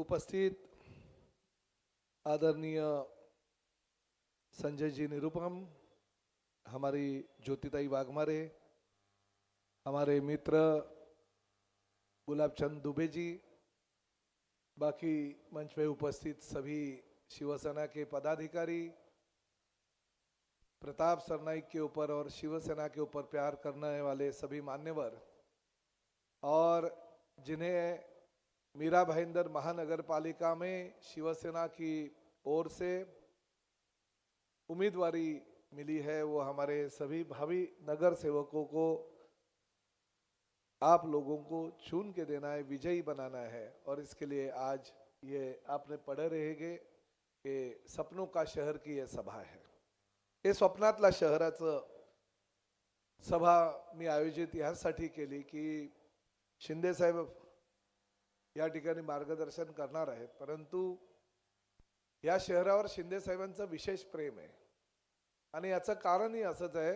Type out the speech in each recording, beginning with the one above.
उपस्थित आदरणीय संजय जी निरुपम, हमारी ज्योतिताई वाघमारे, हमारे मित्र गुलाबचंद दुबे जी, बाकी मंच पे उपस्थित सभी शिवसेना के पदाधिकारी, प्रताप सरनाईक के ऊपर और शिवसेना के ऊपर प्यार करने वाले सभी मान्यवर, और जिन्हें मीरा भाईंदर महानगर पालिका में शिवसेना की ओर से उम्मीदवारी मिली है, वो हमारे सभी भावी नगर सेवकों को आप लोगों को चुन के देना है, विजयी बनाना है। और इसके लिए आज ये आपने पढ़े रहेंगे कि सपनों का शहर की ये सभा है। हे स्वप्नातला शहराचं सभा मी आयोजित यासाठी केली की शिंदे साहेब या ठिकाणी मार्गदर्शन करणार आहेत, परंतु या शहरावर शिंदे साहेबांचं विशेष प्रेम आहे आणि याचं कारणही असंच आहे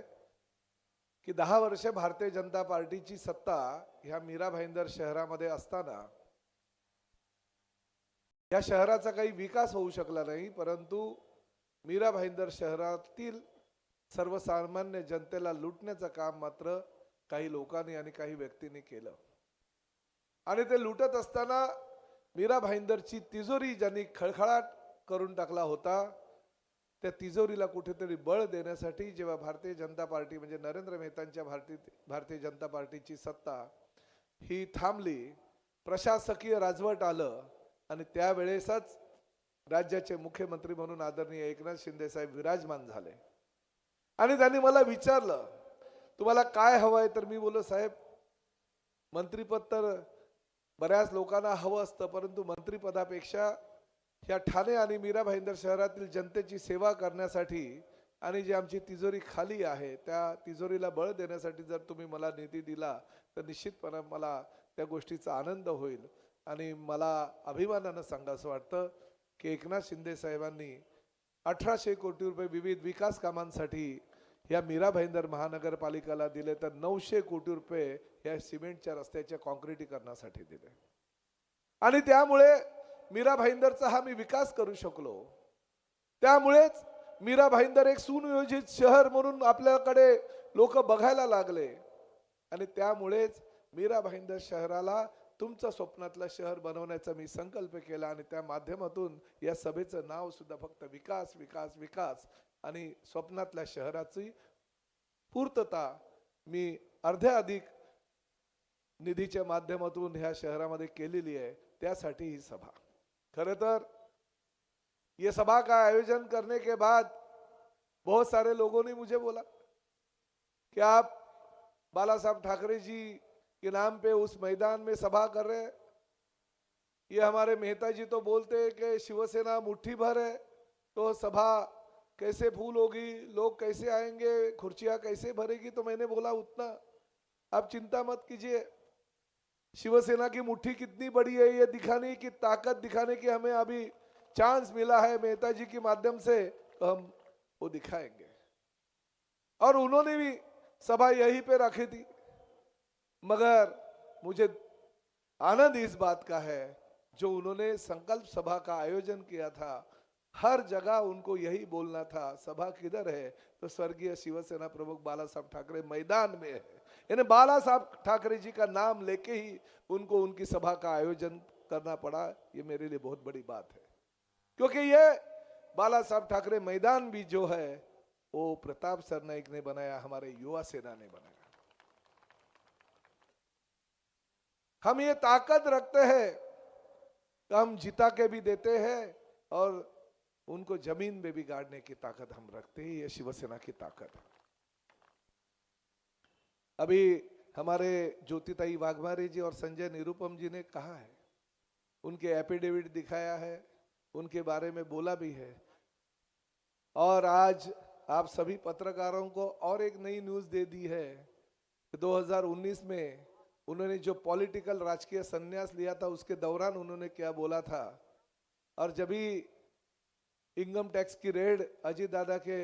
की 10 वर्ष भारतीय जनता पार्टीची सत्ता ह्या मीरा भाईंदर शहरामध्ये असताना या शहराचा काही विकास होऊ शकला नाही, परंतु मीरा भाईंदर शहरातील सर्वसामान्य जनतेला लुटण्याचं काम मात्र काही लोकांनी आणि काही व्यक्तींनी केलं। आणि ते लुटत असताना मीरा भाईंदरची तिजोरी ज्यांनी खळखळाट करून टाकला होता, त्या तिजोरीला कुठेतरी बळ देण्यासाठी जेव्हा भारतीय जनता पार्टी म्हणजे नरेंद्र मेहतांच्या भारतीय जनता पार्टीची सत्ता ही थांबली, प्रशासकीय राजवट आलं आणि त्यावेळेसच राज्याचे मुख्यमंत्री म्हणून आदरणीय एकनाथ शिंदे साहेब विराजमान झाले। आणि त्यांनी मला विचारलं तुम्हाला काय हवंय, तर मी बोललो साहेब मंत्रिपद तर बऱ्याच लोकांना हवं असतं, परंतु मंत्रिपदापेक्षा ह्या ठाणे आणि मीरा भाईंदर शहरातील जनतेची सेवा करण्यासाठी आणि जी आमची तिजोरी खाली आहे त्या तिजोरीला बळ देण्यासाठी जर तुम्ही मला निधी दिला तर निश्चितपणे मला त्या गोष्टीचा आनंद होईल। आणि मला अभिमानाने सांगायचं वाटतं की एकनाथ शिंदे साहेबांनी 1800 कोटी रुपये विविध विकास कामांसाठी या मीरा भाईंदर महानगरपालिकेला दिले, तर 900 कोटी रुपये या सिमेंटच्या रस्त्याच्या काँक्रिटीकरणासाठी दिले। आणि त्यामुळे मीरा भाईंदरचा हा मी विकास करू शकलो। त्यामुळेच मीरा भाईंदर एक सुनियोजित शहर म्हणून आपल्याकडे लोक बघायला लागले आणि त्यामुळेच मीरा भाईंदर शहराला तुमच्या स्वप्नातलं शहर बनवण्याचा मी संकल्प केला आणि त्या माध्यमातून या सभेचं नाव सुद्धा फक्त विकास विकास विकास आणि स्वप्नातल्या शहराची पूर्तता मी अर्ध्या अधिक निधीच्या माध्यमातून ह्या शहरामध्ये केलेली आहे। त्यासाठी ही सभा, खरे तर ये सभा का आयोजन करने के बाद बहुत सारे लोगों ने मुझे बोला कि आप बाला साहब ठाकरे जी के नाम पे उस मैदान में सभा कर रहे हैं। ये हमारे मेहता जी तो बोलते हैं कि शिवसेना मुट्ठी भर है, तो सभा कैसे फूल होगी, लोग कैसे आएंगे, खुर्चियां कैसे भरेगी। तो मैंने बोला उतना आप चिंता मत कीजिए, शिवसेना की मुट्ठी कितनी बड़ी है ये दिखाने की ताकत दिखाने की हमें अभी चांस मिला है मेहता जी के माध्यम से, तो हम वो दिखाएंगे। और उन्होंने भी सभा यहीं पे रखी थी, मगर मुझे आनंद इस बात का है जो उन्होंने संकल्प सभा का आयोजन किया था, हर जगह उनको यही बोलना था सभा किधर है, तो स्वर्गीय शिवसेना प्रमुख बाला साहब ठाकरे मैदान में है। यानी बाला साहब ठाकरे जी का नाम लेके ही उनको उनकी सभा का आयोजन करना पड़ा। ये मेरे लिए बहुत बड़ी बात है, क्योंकि ये बाला साहब ठाकरे मैदान भी जो है वो प्रताप सरनाईक ने बनाया, हमारे युवा सेना ने बनाया। हम ये ताकत रखते हैं कि हम जिता के भी देते हैं और उनको जमीन में भी गाड़ने की ताकत हम रखते हैं। ये शिवसेना की ताकत है। अभी हमारे ज्योतिताई वाघमारे जी और संजय निरुपम जी ने कहा है, उनके एफिडेविट दिखाया है, उनके बारे में बोला भी है। और आज आप सभी पत्रकारों को और एक नई न्यूज दे दी है कि 2019 में उन्होंने जो पॉलिटिकल राजकीय संन्यास लिया था उसके दौरान उन्होंने क्या बोला था। और जब भी इनकम टैक्स की रेड अजीत दादा के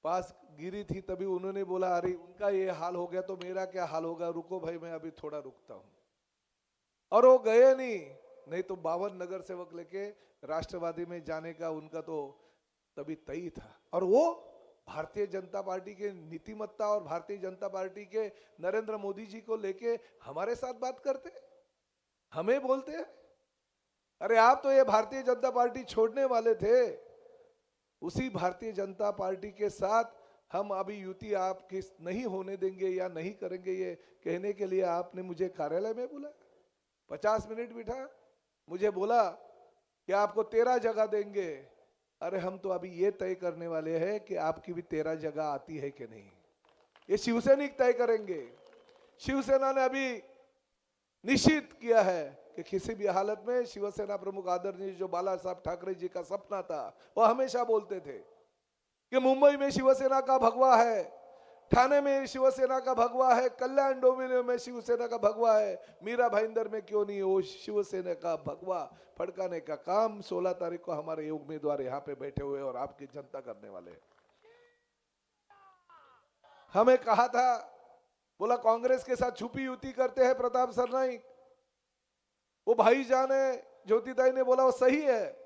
पास गिरी थी तभी उन्होंने बोला अरे उनका ये हाल हो गया तो मेरा क्या हाल होगा, रुको भाई मैं अभी थोड़ा रुकता हूं। और वो गए नहीं, नहीं तो 52 नगर सेवक लेके राष्ट्रवादी में जाने का उनका तो तभी तय था। और वो भारतीय जनता पार्टी के नीतिमत्ता और भारतीय जनता पार्टी के नरेंद्र मोदी जी को लेके हमारे साथ बात करते, हमें बोलते हैं अरे आप तो ये भारतीय जनता पार्टी छोड़ने वाले थे। उसी भारतीय जनता पार्टी के साथ हम अभी युति आपकी नहीं होने देंगे या नहीं करेंगे, ये कहने के लिए आपने मुझे कार्यालय में बुलाया, 50 मिनट बिठा, मुझे बोला कि आपको 13 जगह देंगे। अरे हम तो अभी ये तय करने वाले हैं कि आपकी भी 13 जगह आती है कि नहीं, ये शिवसैनिक तय करेंगे। शिवसेना ने अभी निश्चित किया है कि किसी भी हालत में शिवसेना प्रमुख आदरणीय जो बाला साहब ठाकरे जी का सपना था, वो हमेशा बोलते थे कि मुंबई में शिवसेना का भगवा है, ठाणे में शिवसेना का भगवा है, कल्याण डोंबिवली में शिवसेना का भगवा है, मीरा भाईंदर में क्यों नहीं वो शिवसेना का भगवा फड़काने का काम 16 तारीख को हमारे उम्मीदवार यहाँ पे बैठे हुए और आपकी जनता करने वाले। हमें कहा था, बोला कांग्रेस के साथ छुपी युति करते हैं प्रताप सरनाईक, वो भाईजान है। ज्योतिताई ने बोला वो सही है।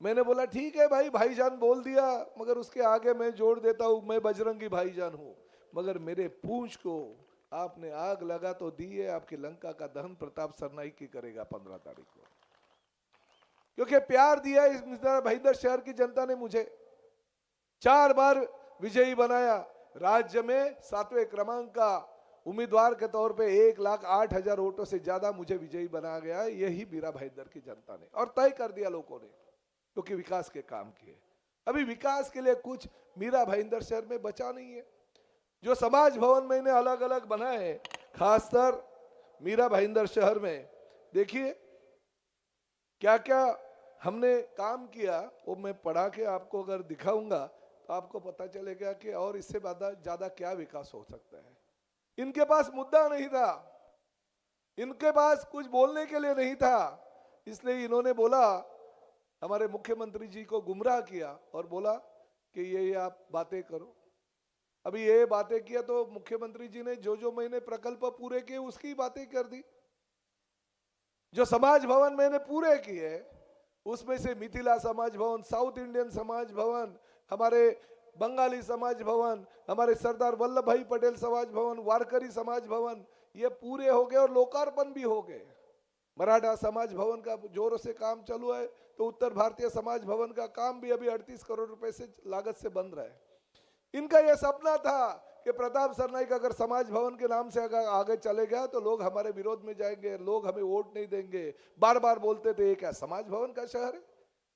मैंने बोला ठीक है भाई, भाईजान बोल दिया, मगर उसके आगे मैं जोड़ देता हूं मैं बजरंगी भाईजान हूं, मगर मेरे पूंछ को आपने आग लगा तो दी है, आपकी लंका का दहन प्रताप सरनाईक की करेगा 15 तारीख को, क्योंकि प्यार दिया इस भाईंदर शहर की जनता ने मुझे 4 बार विजयी बनाया। राज्य में 7वें क्रमांक का उम्मीदवार के तौर पे 1,08,000 वोटों से ज्यादा मुझे विजयी बनाया गया, यही मीरा भाईंदर की जनता ने, और तय कर दिया लोगों ने, क्योंकि विकास के काम किए। अभी विकास के लिए कुछ मीरा भाईंदर शहर में बचा नहीं है। जो समाज भवन मैंने अलग अलग बनाए, खासकर मीरा भाईंदर शहर में, देखिए क्या क्या हमने काम किया, वो मैं पढ़ा के आपको अगर दिखाऊंगा तो आपको पता चलेगा कि और इससे ज्यादा क्या विकास हो सकता है। इनके पास मुद्दा नहीं था, इनके पास कुछ बोलने के लिए नहीं था, इसलिए इन्होंने बोला, हमारे मुख्यमंत्री जी को गुमराह किया और बोला कि ये आप बातें करो। अभी ये बातें किया तो मुख्यमंत्री जी ने जो मैंने प्रकल्प पूरे किए उसकी बातें कर दी। जो समाज भवन मैंने पूरे किए उसमें से मिथिला समाज भवन, साउथ इंडियन समाज भवन, हमारे बंगाली समाज भवन, हमारे सरदार वल्लभ भाई पटेल समाज भवन, वारकरी समाज भवन, ये पूरे हो गए और लोकार्पण भी हो गए। मराठा समाज भवन का जोरों से काम चालू है, तो उत्तर भारतीय समाज भवन का काम भी अभी 38 करोड़ रुपए से लागत से बन रहा है। इनका यह सपना था कि प्रताप सरनाईक अगर समाज भवन के नाम से अगर आगे चले गया तो लोग हमारे विरोध में जाएंगे, लोग हमें वोट नहीं देंगे। बार बार बोलते थे ये क्या समाज भवन का शहर है।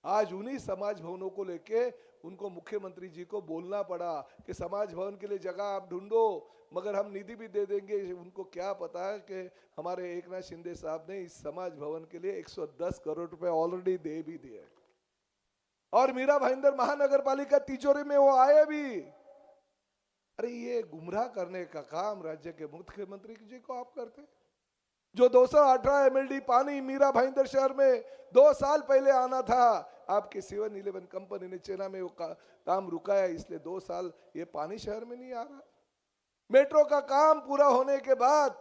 आज उन्हीं समाज भवनों को लेके उनको मुख्यमंत्री जी को बोलना पड़ा कि समाज भवन के लिए जगह आप ढूंढो, मगर हम निधि भी दे देंगे। उनको क्या पता है कि हमारे एकनाथ शिंदे साहब ने इस समाज भवन के लिए 110 करोड़ रुपए ऑलरेडी दे भी दिए, और मीरा भाईंदर महानगर पालिका तिजोरी में वो आए भी। अरे ये गुमराह करने का काम राज्य के मुख्यमंत्री जी को आप करते। जो 218 MLD पानी मीरा भाईंदर शहर में 2 साल पहले आना था, आपके 7-Eleven कंपनी ने चेन्नई में वो काम रुकाया, इसलिए 2 साल ये पानी शहर में नहीं आ रहा। मेट्रो का काम पूरा होने के बाद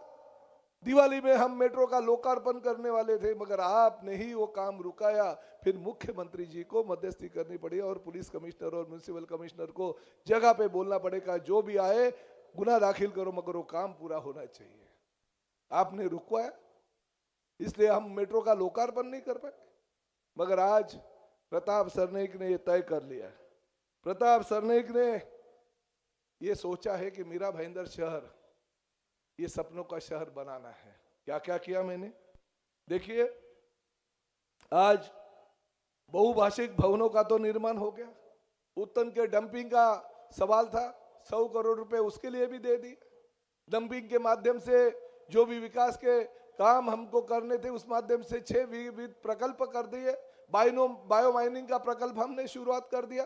दिवाली में हम मेट्रो का लोकार्पण करने वाले थे, मगर आपने ही वो काम रुकाया। फिर मुख्यमंत्री जी को मध्यस्थी करनी पड़ी और पुलिस कमिश्नर और म्युनिसिपल कमिश्नर को जगह पे बोलना पड़ेगा, जो भी आए गुना दाखिल करो, मगर वो काम पूरा होना चाहिए। आपने रुकवाया, इसलिए हम मेट्रो का लोकार्पण नहीं कर पाए। मगर आज प्रताप सरनाईक ने ये तय कर लिया। प्रताप सरनाईक ने ये सोचा है कि मीरा भाईंदर शहर ये सपनों का शहर बनाना है। क्या क्या किया मैंने, देखिए आज बहुभाषिक भवनों का तो निर्माण हो गया। उत्तन के डंपिंग का सवाल था, 100 करोड़ रुपए उसके लिए भी दे दिए। डंपिंग के माध्यम से जो भी विकास के काम हमको करने थे उस माध्यम से 6 विविध प्रकल्प कर दिए। बायो माइनिंग का प्रकल्प हमने शुरुआत कर दिया,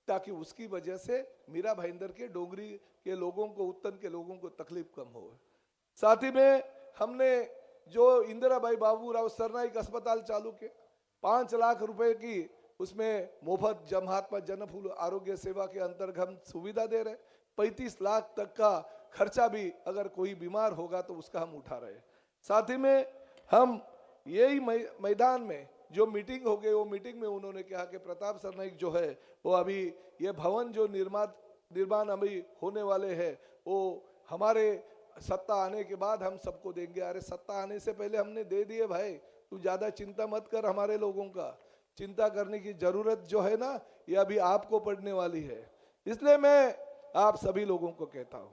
ताकि उसकी वजह से मीरा भाईंदर के डोंगरी के लोगों को, उत्तन के लोगों को तकलीफ कम हो। साथ ही में हमने जो इंदिराबाई बाबूराव सरनाईक अस्पताल चालू किया, 5 लाख रुपए की उसमें मुफ्त महात्मा जनफूल आरोग्य सेवा के अंतर्गत हम सुविधा दे रहे। 35 लाख तक का खर्चा भी अगर कोई बीमार होगा तो उसका हम उठा रहे। साथ ही में हम यही मैदान में जो मीटिंग हो गई, वो मीटिंग में उन्होंने कहा कि प्रताप सरनाईक जो है वो अभी ये भवन जो निर्माण अभी होने वाले हैं वो हमारे सत्ता आने के बाद हम सबको देंगे। अरे सत्ता आने से पहले हमने दे दिए भाई, तू ज्यादा चिंता मत कर। हमारे लोगों का चिंता करने की जरूरत जो है ना, ये अभी आपको पड़ने वाली है। इसलिए मैं आप सभी लोगों को कहता हूं,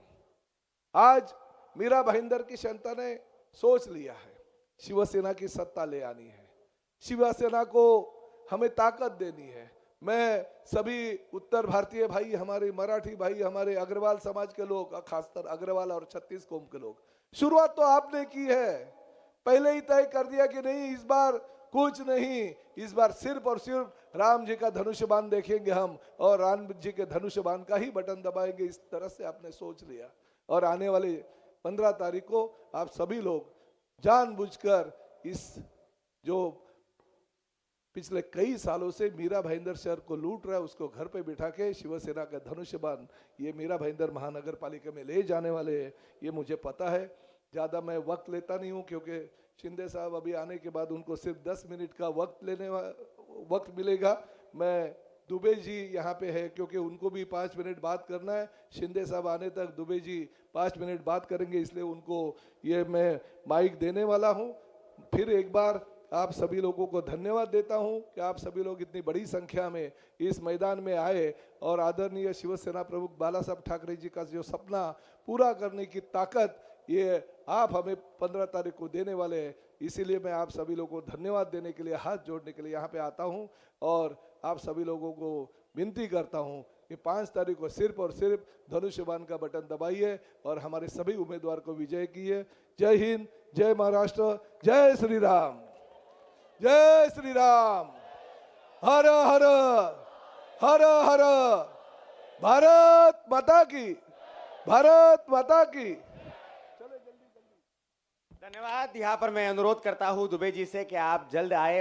आज मीरा भाईंदर की जनता ने सोच लिया है, शिवसेना की सत्ता ले आनी है, शिवसेना को हमें ताकत देनी है। मैं सभी उत्तर भारतीय भाई, हमारे मराठी भाई, हमारे अग्रवाल समाज के लोग, खासकर अग्रवाल और छत्तीस कौम के लोग, शुरुआत तो आपने की है, पहले ही तय कर दिया कि नहीं इस बार कुछ नहीं, इस बार सिर्फ और सिर्फ राम जी का धनुष बाण देखेंगे हम, और राम जी के धनुष बाण का ही बटन दबाएंगे। इस तरह से आपने सोच लिया, और आने वाले 15 तारीख को आप सभी लोग जानबूझकर इस जो पिछले कई सालों से मीरा भाईंदर शहर को लूट रहा है, उसको घर पे बिठा के शिवसेना का धनुष बाण ये मीरा भाईंदर महानगर पालिका में ले जाने वाले हैं, ये मुझे पता है। ज़्यादा मैं वक्त लेता नहीं हूँ, क्योंकि शिंदे साहब अभी आने के बाद उनको सिर्फ 10 मिनट का वक्त मिलेगा। मैं दुबे जी यहाँ पे है, क्योंकि उनको भी 5 मिनट बात करना है। शिंदे साहब आने तक दुबे जी 5 मिनट बात करेंगे, इसलिए उनको ये मैं माइक देने वाला हूँ। फिर एक बार आप सभी लोगों को धन्यवाद देता हूं कि आप सभी लोग इतनी बड़ी संख्या में इस मैदान में आए, और आदरणीय शिवसेना प्रमुख बाला साहब ठाकरे जी का जो सपना पूरा करने की ताकत ये आप हमें 15 तारीख को देने वाले हैं। इसीलिए मैं आप सभी लोगों को धन्यवाद देने के लिए, हाथ जोड़ने के लिए यहाँ पे आता हूँ, और आप सभी लोगों को विनती करता हूँ कि 5 तारीख को सिर्फ और सिर्फ धनुष बाण का बटन दबाइए और हमारे सभी उम्मीदवार को विजय कीजिए। जय हिंद, जय महाराष्ट्र, जय श्री राम, जय श्री राम। हर हर हर हर, भारत माता की, भारत माता की। धन्यवाद। यहाँ पर मैं अनुरोध करता हूँ दुबे जी से कि आप जल्द आए